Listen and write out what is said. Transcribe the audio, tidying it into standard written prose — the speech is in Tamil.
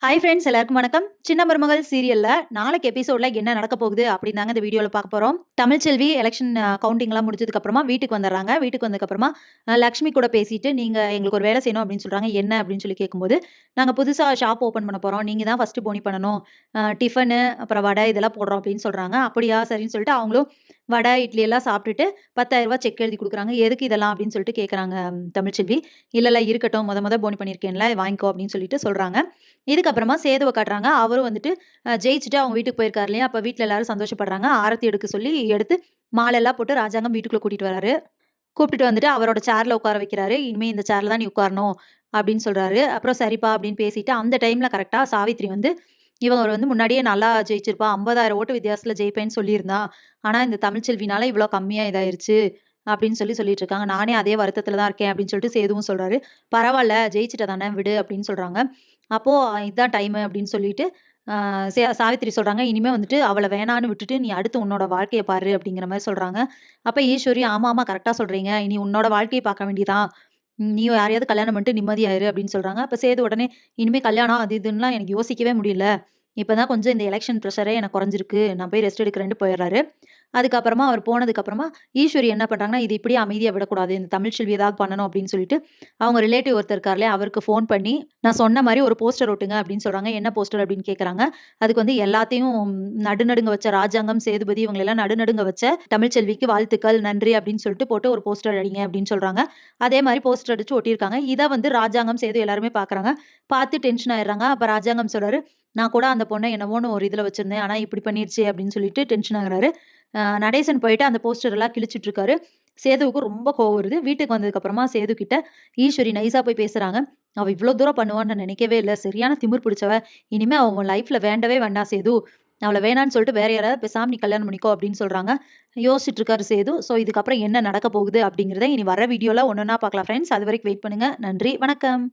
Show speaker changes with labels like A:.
A: ஹாய் ஃப்ரெண்ட்ஸ் எல்லாருக்கும் வணக்கம். சின்ன மருமகள் சீரியல்ல நாளைக்கு எபிசோட்ல என்ன நடக்க போகுது அப்படின்னு தாங்க இந்த வீடியோல பார்க்க போறோம். தமிழ்ச்செல்வி எலெக்ஷன் கவுண்டிங்லாம் முடிஞ்சதுக்கு அப்புறமா வீட்டுக்கு வந்துடுறாங்க. வீட்டுக்கு வந்ததுக்கு அப்புறமா லக்ஷ்மி கூட பேசிட்டு நீங்க எங்களுக்கு ஒரு வேலை செய்யணும் அப்படின்னு சொல்றாங்க. என்ன அப்படின்னு சொல்லி கேட்கும்போது, நாங்க புதுசா ஷாப் ஓப்பன் பண்ண போறோம். நீங்க தான் ஃபர்ஸ்ட் போனி பண்ணணும். டிஃபனு அப்புறம் வடை இதெல்லாம் போடுறோம் அப்படின்னு சொல்றாங்க. அப்படியா சரின்னு சொல்லிட்டு அவங்களும் வடை, இட்லி எல்லாம் சாப்பிட்டுட்டு ரூ. 10,000 செக் எழுதி குடுக்குறாங்க. எதுக்கு இதெல்லாம் அப்படின்னு சொல்லிட்டு கேட்கறாங்க தமிழ்ச்செல்வி. இல்ல இருக்கட்டும். மொத போனி பண்ணியிருக்கேன்ல வாங்கிக்கோ அப்படின்னு சொல்லிட்டு சொல்றாங்க. இதுக்கப்புறமா சேதுவ காட்டுறாங்க. அவரும் வந்துட்டு ஜெயிச்சுட்டு அவங்க வீட்டுக்கு போயிருக்காரு இல்லையா? அப்ப வீட்ல எல்லாரும் சந்தோஷப்படுறாங்க. ஆரத்தி எடுக்க சொல்லி எடுத்து மாலைலாம் போட்டு ராஜாங்கம் வீட்டுக்குள்ள கூட்டிட்டு வராரு. கூப்பிட்டுட்டு வந்துட்டு அவரோட சேர்ல உட்கார வைக்கிறாரு. "இனிமே இந்த சேர்ல தான் நீ உட்காரணும்" அப்படின்னு சொல்றாரு. அப்புறம் சரிப்பா அப்படின்னு பேசிட்டு அந்த டைம்ல கரெக்ட்டா சாவித்திரி வந்து இவங்க வந்து முன்னாடியே நல்லா ஜெயிச்சிருப்பா. 50,000 ஓட்டு வித்தியாசத்துல ஜெயிப்பேன்னு சொல்லியிருந்தா. ஆனா இந்த தமிழ்ச்செல்வினால இவ்ளோ கம்மியா இதாயிருச்சு. அப்படின்னு சொல்லிட்டு இருக்காங்க. நானே அதே வருத்தத்துல தான் இருக்கேன் அப்படின்னு சொல்லிட்டு சேதுவும் சொல்றாரு. பரவால்ல ஜெயிச்சுட்ட தானே விடு அப்படின்னு சொல்றாங்க. அப்போ இதான் டைமு அப்படின்னு சொல்லிட்டு ஆ சாவித்திரி சொல்றாங்க. இனிமே வந்துட்டு அவள வேணான்னு விட்டுட்டு நீ அடுத்து உன்னோட வாழ்க்கைய பாரு அப்படிங்கிற மாரி சொல்றாங்க. அப்ப ஈஸ்வரி ஆமாமா கரெக்ட்டா சொல்றீங்க. இனி உன்னோட வாழ்க்கைய பார்க்க வேண்டியதான். நீயும் யாரையாவது கல்யாணம் பண்ணிட்டு நிம்மதியா இரு அப்படின்னு சொல்றாங்க. அப்ப சேது உடனே இனிமே கல்யாணம் அது இதுன்னுலாம் எனக்கு யோசிக்கவே முடியல. இப்பதான் கொஞ்சம் இந்த எலக்ஷன் ப்ரெஷரே எனக்கு குறைஞ்சிருக்கு. நான் போய் ரெஸ்ட் எடுக்கிறேன்ட்டு போயிடுறாரு. அதுக்கப்புறமா அவர் போனதுக்கப்புறமா ஈஸ்வரி என்ன பண்றாங்கன்னா, இது இப்படியே அமைதியா விடக்கூடாது. இந்த தமிழ்ச்செல்வி ஏதாவது பண்ணணும் அப்படின்னு சொல்லிட்டு, அவங்க ரிலேட்டிவ் ஒருத்தர் இருக்கார் இல்லையா? அவருக்கு ஃபோன் பண்ணி, நான் சொன்ன மாரி ஒரு போஸ்டர் ஒட்டுங்க அப்படின்னு சொல்றாங்க. என்ன போஸ்டர் அப்படின்னு கேட்கறாங்க. அதுக்கு வந்து எல்லாத்தையும் நடுநடுங்க வச்ச ராஜாங்கம், சேதுபதி இவங்களெல்லாம் நடுநடுங்க வச்ச தமிழ்ச்செல்விக்கு வாழ்த்துக்கள், நன்றி அப்படின்னு சொல்லிட்டு போட்டு ஒரு போஸ்டர் அடிங்க அப்படின்னு சொல்றாங்க. அதே மாரி போஸ்டர் அடிச்சு ஒட்டியிருக்காங்க. இத வந்து ராஜாங்கம், சேது எல்லாருமே பார்க்குறாங்க. பார்த்து டென்ஷன் ஆயிடுறாங்க. அப்ப ராஜாங்கம் சொல்றாரு, நான் கூட அந்த பொண்ண என்னமோன்னு ஒரு இதுல வச்சிருந்தேன். ஆனா இப்படி பண்ணிருச்சே அப்படின்னு சொல்லிட்டு டென்ஷன் ஆகுறாரு. நடேசன் போயிட்டு அந்த போஸ்டர் எல்லாம் கிழிச்சிட்டு இருக்காரு. சேதுவுக்கு ரொம்ப கோவம் வருது. வீட்டுக்கு வந்ததுக்கு அப்புறமா சேது கிட்ட ஈஸ்வரி நைஸா போய் பேசுறாங்க. "அவ இவ்ளோ தூரம் பண்ணுவான்னு நான் நினைக்கவே இல்ல. சரியான திமிர் பிடிச்சவ. இனிமே அவ உன் லைஃப்ல வேண்டவே வேண்டாம் சேது. அவள வேணான்னு சொல்லிட்டு வேற யாராவது பேசாம நீ கல்யாணம் பண்ணிக்கோ" அப்படின்னு சொல்றாங்க. யோசிச்சுட்டு இருக்காரு சேது. இதுக்கப்புறம் என்ன நடக்க போகுது அப்படிங்கிறத இனி வர வீடியோல ஒண்ணொண்ணா பார்க்கலாம் ஃப்ரெண்ட்ஸ். அதுவரைக்கும் வெயிட் பண்ணுங்க. நன்றி, வணக்கம்.